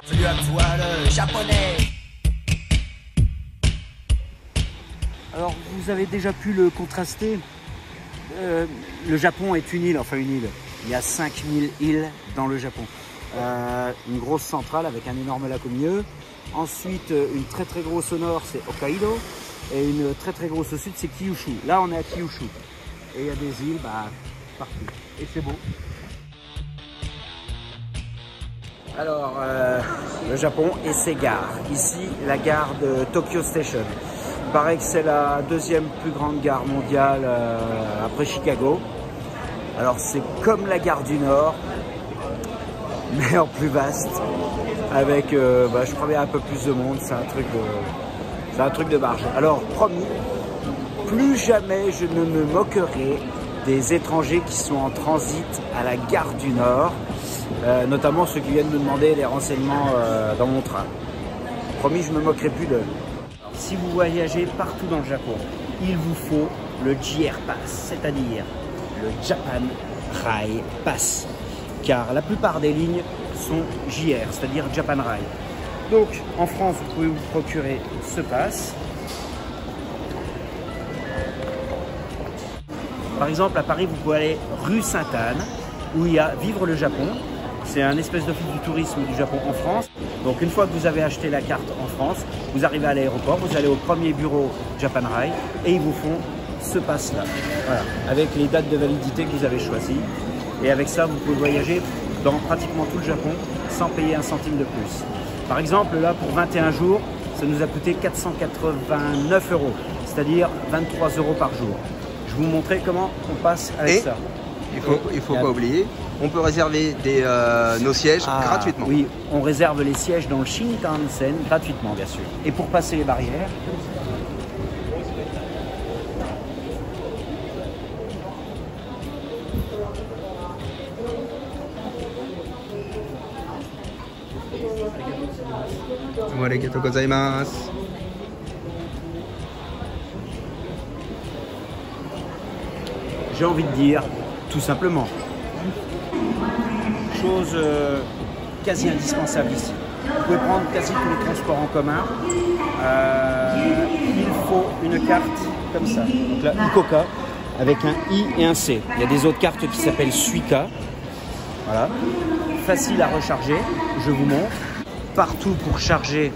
Salut à toi le japonais. Alors vous avez déjà pu le contraster. Le Japon est une île, enfin une île. Il y a 5000 îles dans le Japon. Une grosse centrale avec un énorme lac au milieu. Ensuite, une très très grosse au nord, c'est Hokkaido. Et une très très grosse au sud, c'est Kyushu. Là, on est à Kyushu. Et il y a des îles partout. Et c'est beau. Alors, le Japon et ses gares. Ici, la gare de Tokyo Station. Il paraît que c'est la deuxième plus grande gare mondiale après Chicago. Alors, c'est comme la gare du Nord, mais en plus vaste. Avec, je crois bien un peu plus de monde. C'est un truc de barge. Alors, promis, plus jamais je ne me moquerai des étrangers qui sont en transit à la gare du Nord. Notamment ceux qui viennent me demander des renseignements dans mon train. Promis, je ne me moquerai plus d'eux. Si vous voyagez partout dans le Japon, il vous faut le JR Pass, c'est-à-dire le Japan Rail Pass. Car la plupart des lignes sont JR, c'est-à-dire Japan Rail. Donc en France, vous pouvez vous procurer ce pass. Par exemple, à Paris, vous pouvez aller rue Sainte-Anne, où il y a Vivre le Japon. C'est un espèce d'office du tourisme du Japon en France. Donc une fois que vous avez acheté la carte en France, vous arrivez à l'aéroport, vous allez au premier bureau Japan Rail et ils vous font ce pass-là. Voilà, avec les dates de validité que vous avez choisies. Et avec ça, vous pouvez voyager dans pratiquement tout le Japon sans payer un centime de plus. Par exemple, là, pour 21 jours, ça nous a coûté 489 €, c'est-à-dire 23 € par jour. Je vais vous montrer comment on passe avec ça. Il faut pas oublier, on peut réserver nos sièges gratuitement. Oui, on réserve les sièges dans le Shinkansen gratuitement, bien sûr. Et pour passer les barrières, Arigatou gozaimasu. j'ai envie de dire, tout simplement, chose quasi indispensable ici. Vous pouvez prendre quasi tous les transports en commun. Il faut une carte comme ça. Donc là, Icoca avec un I et un C. Il y a des autres cartes qui s'appellent Suica. Voilà. Facile à recharger. Je vous montre. Partout pour charger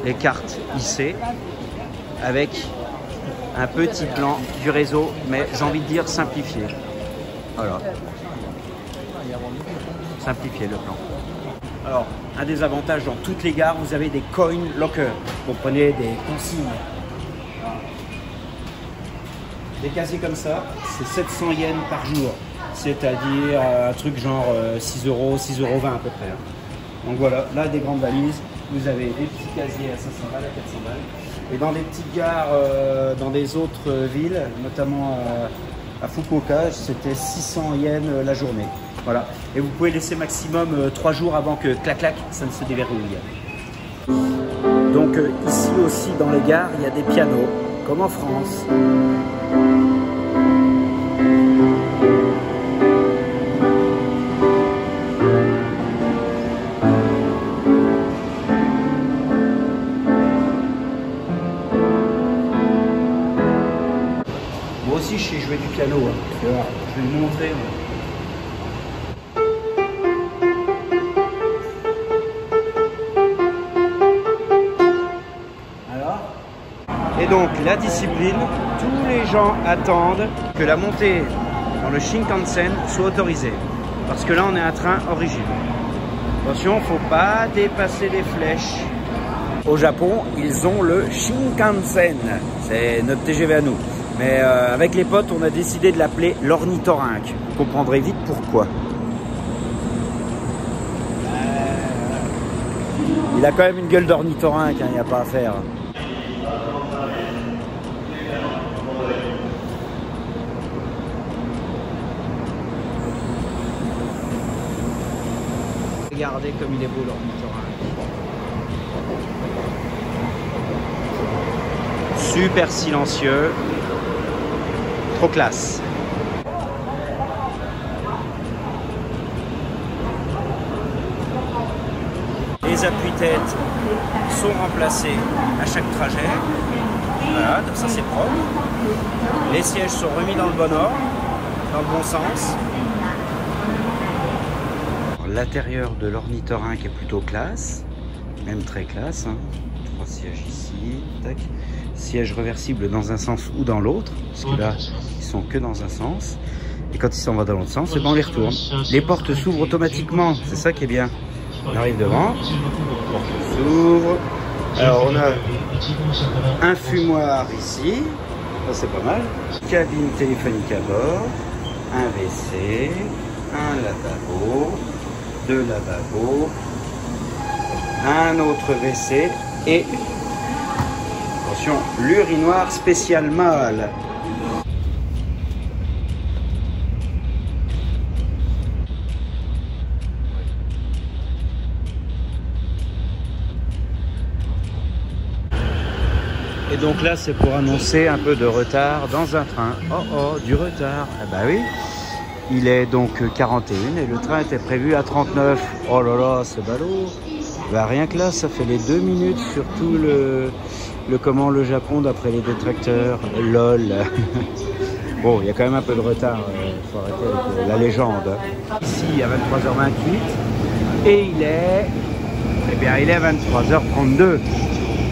les cartes IC avec un petit plan du réseau, mais j'ai envie de dire simplifié. Voilà. Simplifier le plan. Alors, un des avantages dans toutes les gares, vous avez des coin lockers. Vous prenez des consignes. Des casiers comme ça, c'est 700 yens par jour. C'est-à-dire un truc genre 6 €, 6,20 € à peu près. Donc voilà, là des grandes valises. Vous avez des petits casiers à 500 balles, à 400 balles. Et dans des petites gares, dans des autres villes, notamment à Fukuoka, c'était 600 yens la journée. Voilà. Et vous pouvez laisser maximum 3 jours avant que clac-clac, ça ne se déverrouille. Donc ici aussi dans les gares, il y a des pianos, comme en France. Moi aussi, je sais jouer du piano. Hein. Je vais vous montrer. Alors, et donc, la discipline, tous les gens attendent que la montée dans le Shinkansen soit autorisée. Parce que là, on est un train origine. Attention, il ne faut pas dépasser les flèches. Au Japon, ils ont le Shinkansen. C'est notre TGV à nous. Mais avec les potes, on a décidé de l'appeler l'ornithorynque. Vous comprendrez vite pourquoi. Il a quand même une gueule d'ornithorynque, il n'y a pas à faire. Regardez comme il est beau l'ornithorynque. Super silencieux. Trop classe. Et Les appuis-têtes sont remplacés à chaque trajet. Voilà, comme ça c'est propre. Les sièges sont remis dans le bon ordre, dans le bon sens. L'intérieur de l'ornithorynque est plutôt classe, même très classe. Hein. 3 sièges ici, tac. Sièges réversibles dans un sens ou dans l'autre, parce que là, ils sont que dans un sens. Et quand ils s'en vont dans l'autre sens, on les retourne. Les portes s'ouvrent automatiquement, c'est ça qui est bien. On arrive devant, porte s'ouvre. Alors on a un fumoir ici, ça c'est pas mal. Cabine téléphonique à bord, un WC, un lavabo, 2 lavabos, un autre WC et, attention, l'urinoir spécial mâle. Et donc là, c'est pour annoncer un peu de retard dans un train. Oh oh, du retard. Ah bah oui. Il est donc 41 et le train était prévu à 39. Oh là là, c'est ballot. Bah rien que là, ça fait les 2 minutes sur tout le Japon d'après les détracteurs. LOL. Bon, il y a quand même un peu de retard. Faut arrêter avec la légende. Ici, à 23h28 et il est à 23h32.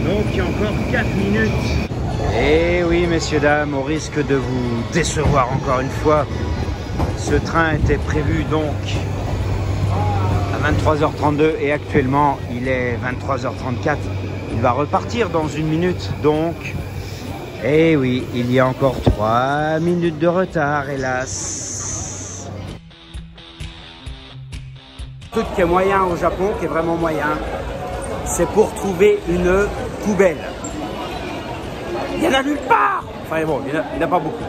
Donc il y a encore 4 minutes. Et oui, messieurs, dames, au risque de vous décevoir encore une fois, ce train était prévu donc à 23h32 et actuellement il est 23h34. Il va repartir dans 1 minute donc. Et oui, il y a encore 3 minutes de retard, hélas. Le truc qui est moyen au Japon, qui est vraiment moyen, c'est pour trouver une poubelle. Il y en a nulle part. Enfin bon, il n'y en a pas beaucoup.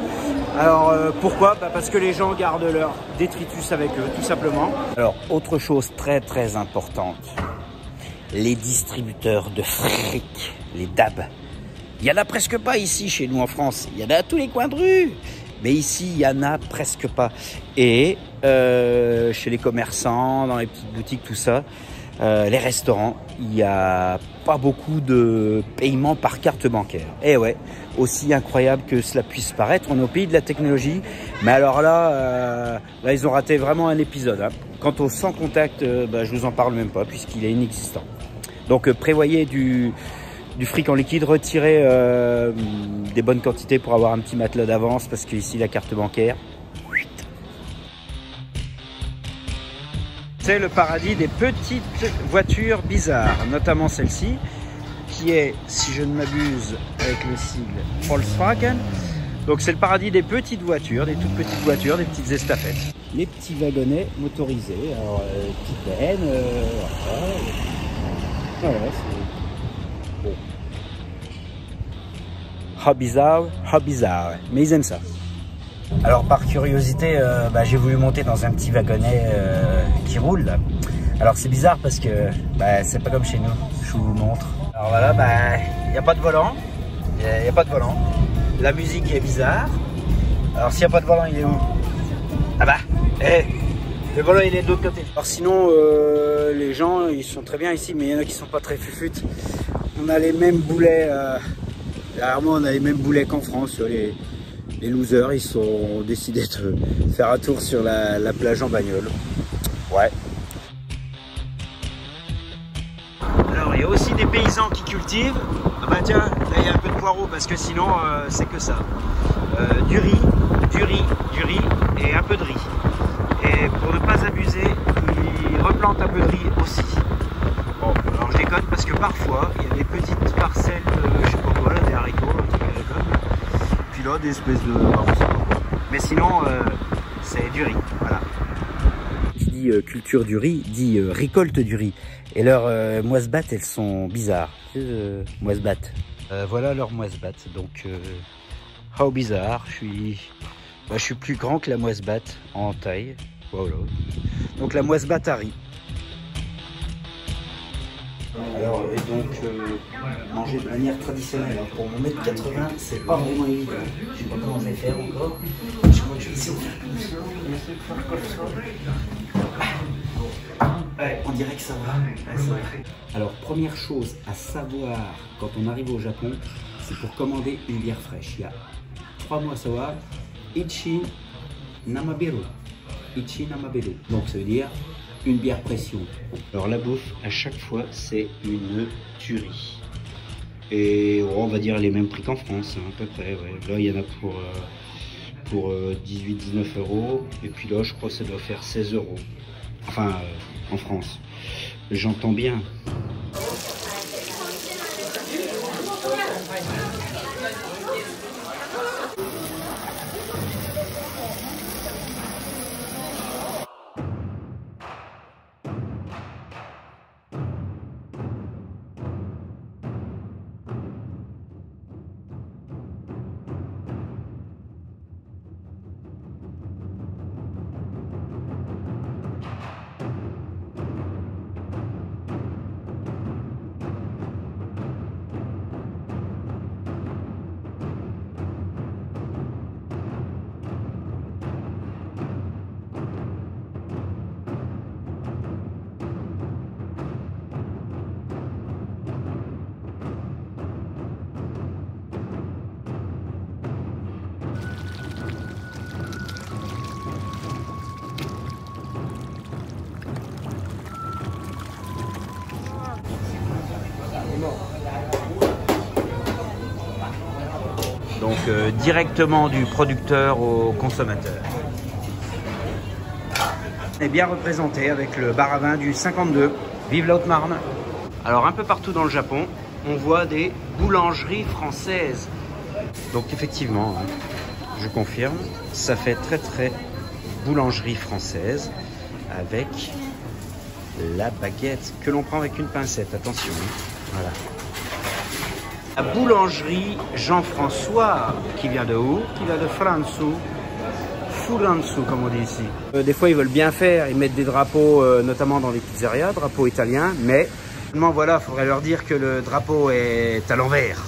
Alors pourquoi? Parce que les gens gardent leur détritus avec eux, tout simplement. Alors autre chose très très importante, les distributeurs de fric, les DAB. Il n'y en a presque pas ici chez nous en France. Il y en a à tous les coins de rue. Mais ici, il n'y en a presque pas. Et chez les commerçants, dans les petites boutiques, tout ça, les restaurants, il n'y a pas beaucoup de paiement par carte bancaire. Et ouais, aussi incroyable que cela puisse paraître, on est au pays de la technologie. Mais alors là, là ils ont raté vraiment un épisode. Hein. Quant au sans contact, je vous en parle même pas puisqu'il est inexistant. Donc prévoyez du fric en liquide, retirez des bonnes quantités pour avoir un petit matelas d'avance parce qu'ici la carte bancaire, c'est le paradis des petites voitures bizarres, notamment celle-ci, qui est, si je ne m'abuse, avec le sigle Volkswagen. Donc c'est le paradis des petites voitures, des toutes petites voitures, des petites estafettes. Les petits wagonnets motorisés, alors petite benne, voilà, c'est bon. Ah bizarre, mais ils aiment ça. Alors par curiosité, j'ai voulu monter dans un petit wagonnet qui roule là. Alors c'est bizarre parce que c'est pas comme chez nous, je vous montre. Alors voilà, il n'y a pas de volant, il n'y a pas de volant. La musique est bizarre. Alors s'il n'y a pas de volant, il est où? Ah bah, le volant il est de l'autre côté. Alors sinon, les gens ils sont très bien ici, mais il y en a qui sont pas très fufutes. On a les mêmes boulets, derrière moi on a les mêmes boulets qu'en France. Les losers, ils sont décidés de faire un tour sur la plage en bagnole. Ouais. Alors, il y a aussi des paysans qui cultivent. Ah bah tiens, là il y a un peu de poireaux parce que sinon, c'est que ça. Du riz et un peu de riz. Et pour ne pas abuser, ils replantent un peu de riz aussi. Bon, alors je déconne parce que parfois, il y a des petites parcelles, je sais pas quoi, là, des haricots, un truc à la gomme. Puis là, des espèces de... Mais sinon, c'est du riz, voilà. Qui dit culture du riz, dit récolte du riz. Et leurs moisbattes, elles sont bizarres. Moisbattes. Voilà leurs moisbattes. Donc, how bizarre. Je suis plus grand que la moisbatte en taille. Voilà. Donc la moisbatte à riz. Alors, et donc, manger de manière traditionnelle. Alors, pour mon 1m80, c'est pas vraiment évident. Je sais pas comment je vais faire encore. Je crois que je vais essayer de faire comme ça. Allez, on en direct, ça va. Alors, première chose à savoir quand on arrive au Japon, c'est pour commander une bière fraîche. Il y a 3 mots à savoir. Ichi Namabiru. Ichi Namabiru. Donc, ça veut dire une bière pression. Alors, la bouffe, à chaque fois, c'est une tuerie. Et on va dire les mêmes prix qu'en France, hein, à peu près. Ouais. Là, il y en a pour 18-19 euros. Et puis là, je crois que ça doit faire 16 euros. Enfin, en France. J'entends bien. Donc directement du producteur au consommateur. On est bien représenté avec le bar à vin du 52. Vive la Haute-Marne. Alors un peu partout dans le Japon, on voit des boulangeries françaises. Donc effectivement, je confirme, ça fait très boulangerie française avec la baguette que l'on prend avec une pincette. Attention, voilà. La boulangerie Jean-François, qui vient de où? Qui vient de Furansu, comme on dit ici. Des fois, ils veulent bien faire, ils mettent des drapeaux, notamment dans les pizzerias, drapeaux italiens, mais voilà, il faudrait leur dire que le drapeau est à l'envers.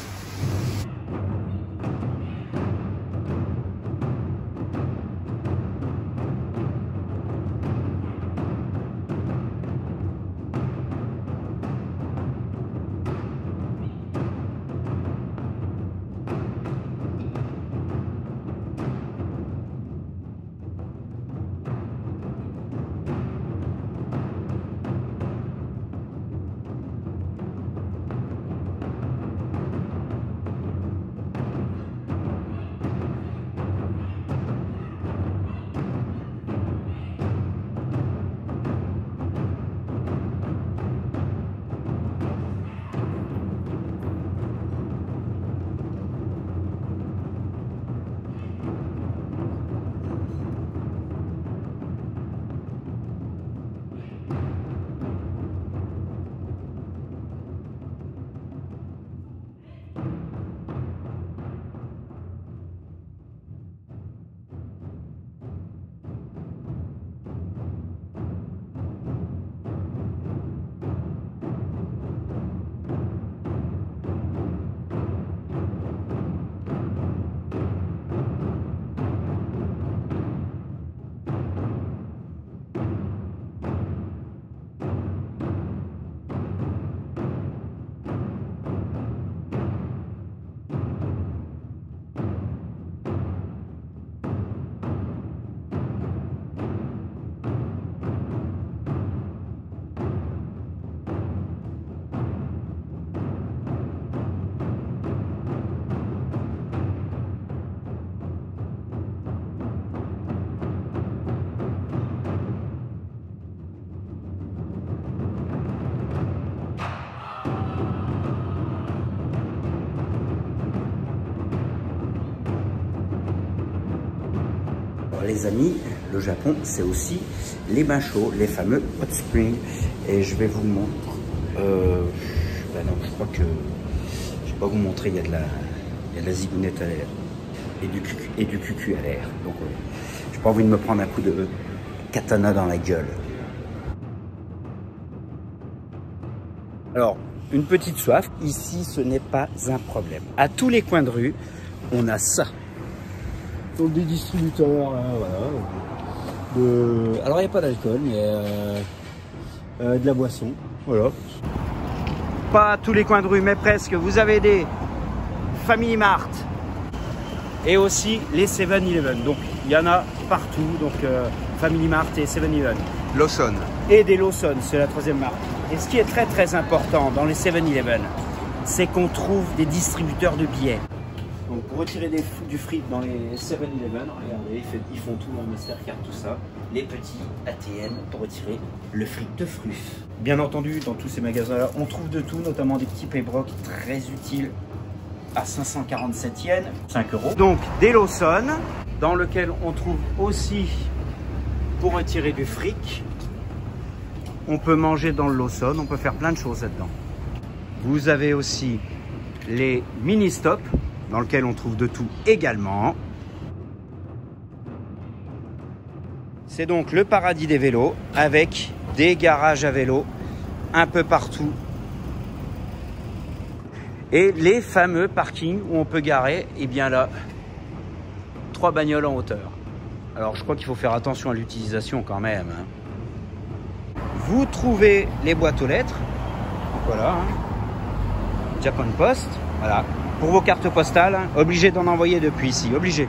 Les amis, le Japon, c'est aussi les bains chauds, les fameux hot springs. Et je vais vous montrer. Non, je crois que je vais pas vous montrer. Il y a de la zigounette à l'air et du cucu à l'air. Donc, j'ai pas envie de me prendre un coup de katana dans la gueule. Alors, une petite soif. Ici, ce n'est pas un problème. À tous les coins de rue, on a ça. Donc des distributeurs, voilà. Alors il n'y a pas d'alcool, mais de la boisson. Voilà. Pas à tous les coins de rue, mais presque. Vous avez des Family Mart et aussi les 7-Eleven. Donc il y en a partout. Donc Family Mart et 7-Eleven. Lawson. Et des Lawson, c'est la troisième marque. Et ce qui est très très important dans les 7-Eleven, c'est qu'on trouve des distributeurs de billets. Donc pour retirer du fric dans les 7-Eleven, regardez, ils font tout, la Mastercard, tout ça. Les petits ATM pour retirer le fric de Fruf. Bien entendu, dans tous ces magasins-là, on trouve de tout, notamment des petits paybrocs très utiles à 547 yens, 5 €. Donc des Lawson, dans lequel on trouve aussi, pour retirer du fric, on peut manger dans le Lawson, on peut faire plein de choses là-dedans. Vous avez aussi les mini-stop, dans lequel on trouve de tout également. C'est donc le paradis des vélos, avec des garages à vélos un peu partout. Et les fameux parkings où on peut garer, et bien là, 3 bagnoles en hauteur. Alors je crois qu'il faut faire attention à l'utilisation quand même. Vous trouvez les boîtes aux lettres. Voilà. Japan Post. Voilà. Pour vos cartes postales, obligé d'en envoyer depuis ici. Obligé.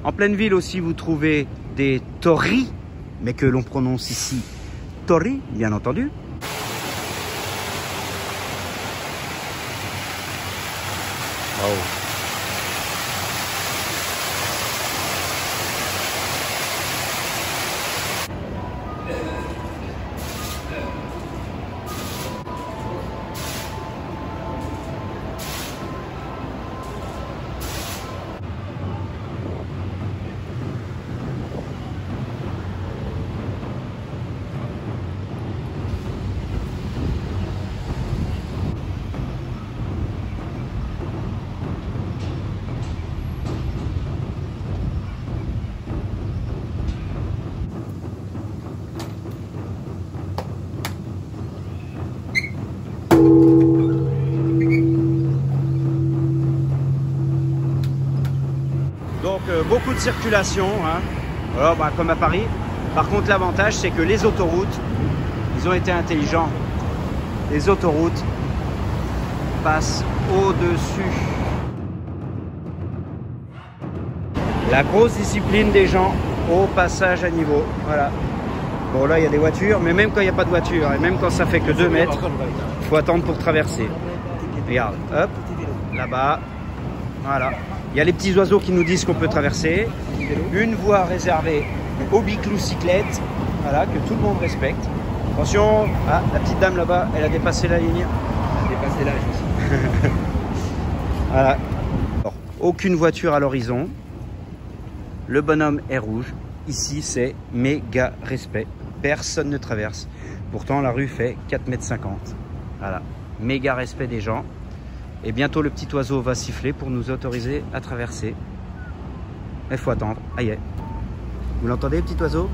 En pleine ville aussi, vous trouvez des tori, mais que l'on prononce ici tori, bien entendu. Wow. Donc beaucoup de circulation, hein. Alors, comme à Paris. Par contre, l'avantage, c'est que les autoroutes, ils ont été intelligents. Les autoroutes passent au-dessus. La grosse discipline des gens au passage à niveau. Voilà. Bon, là, il y a des voitures, mais même quand il n'y a pas de voiture, et même quand ça fait que 2 mètres, il faut attendre pour traverser. Regarde, hop, là-bas, voilà. Il y a les petits oiseaux qui nous disent qu'on peut traverser. Une voie réservée aux biclous cyclettes, voilà, que tout le monde respecte. Attention, ah, la petite dame là-bas, elle a dépassé la ligne. Elle a dépassé l'âge aussi. Voilà. Alors, aucune voiture à l'horizon. Le bonhomme est rouge. Ici, c'est méga respect. Personne ne traverse. Pourtant, la rue fait 4,50 m. Voilà. Méga respect des gens. Et bientôt, le petit oiseau va siffler pour nous autoriser à traverser. Il faut attendre. Aïe. Vous l'entendez, petit oiseau?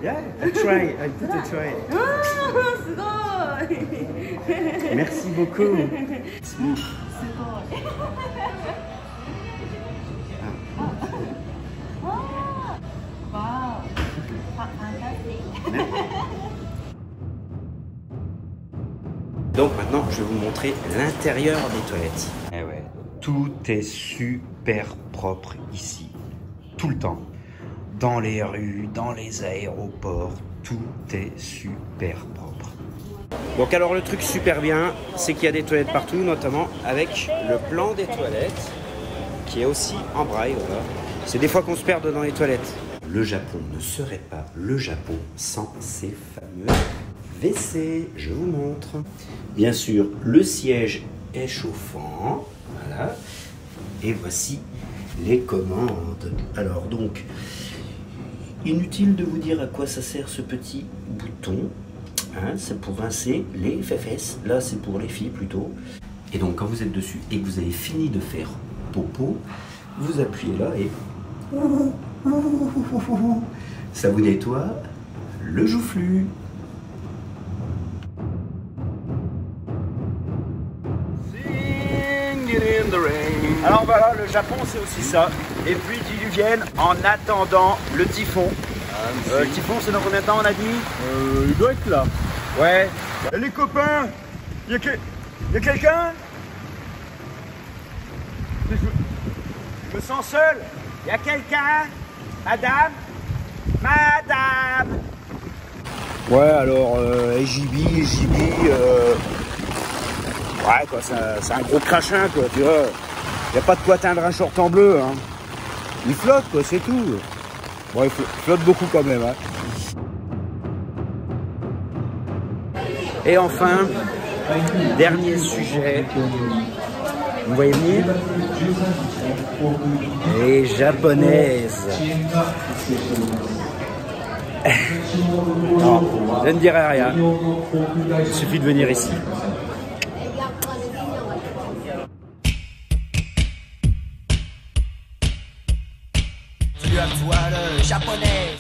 Yeah, I try. I put a try. Merci beaucoup. Donc maintenant, je vais vous montrer l'intérieur des toilettes. Eh ouais, tout est super propre ici, tout le temps. Dans les rues, dans les aéroports, tout est super propre. Donc alors le truc super bien, c'est qu'il y a des toilettes partout, notamment avec le plan des toilettes, qui est aussi en braille. Voilà. C'est des fois qu'on se perd dans les toilettes. Le Japon ne serait pas le Japon sans ces fameux WC. Je vous montre. Bien sûr, le siège est chauffant. Voilà. Et voici les commandes. Alors donc, inutile de vous dire à quoi ça sert ce petit bouton. Hein, c'est pour rincer les fesses. Là, c'est pour les filles plutôt. Et donc, quand vous êtes dessus et que vous avez fini de faire popo, vous appuyez là et Ça vous nettoie le joufflu. Alors voilà, le Japon c'est aussi ça. Les pluies diluviennes en attendant le typhon. Le typhon c'est dans combien de temps on a dit? Il doit être là. Ouais. Les copains, y a quelqu'un? Je me sens seul. Y a quelqu'un? Madame? Madame? Ouais, alors, EJB, ouais, quoi, c'est un gros crachin, quoi, tu vois. Y a pas de quoi teindre un short en bleu, hein. Il flotte, quoi, c'est tout. Bon, il flotte beaucoup quand même, hein. Et enfin, dernier sujet. Vous voyez venir? Les japonaises. Non, je ne dirai rien. Il suffit de venir ici. Tu as toi le japonais.